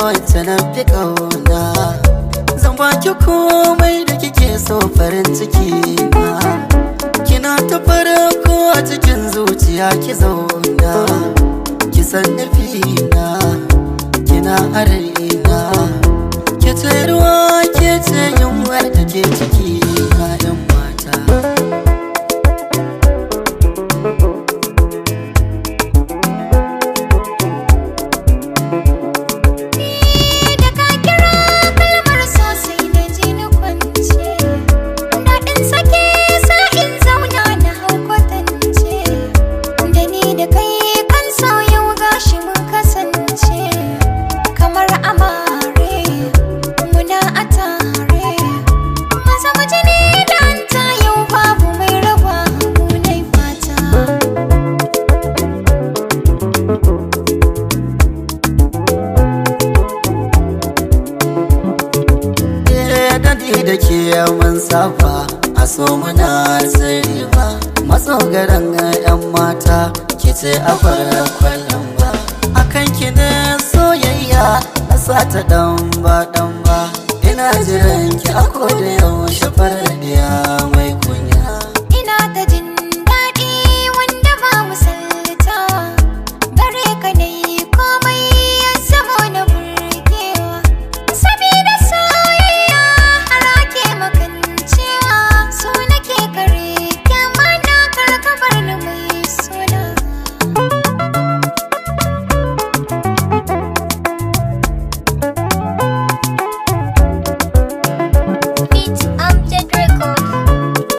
wacce na fi ƙauna, zan baki komai da kike so farin ciki na. Kina ta farko a cikin zuciya ki zauna, ki san nufina, kina a raina. Ke ce ruwa ke ce yunwar da ke ciki na 'yan mata. Da ke mun saba a so muna sirri ba, matsogaran 'yan mata ke ce a fara kwallon ba. Akan ki ne soyayya na sata dan ba ina jiran ki a koda yaushe faradiya mai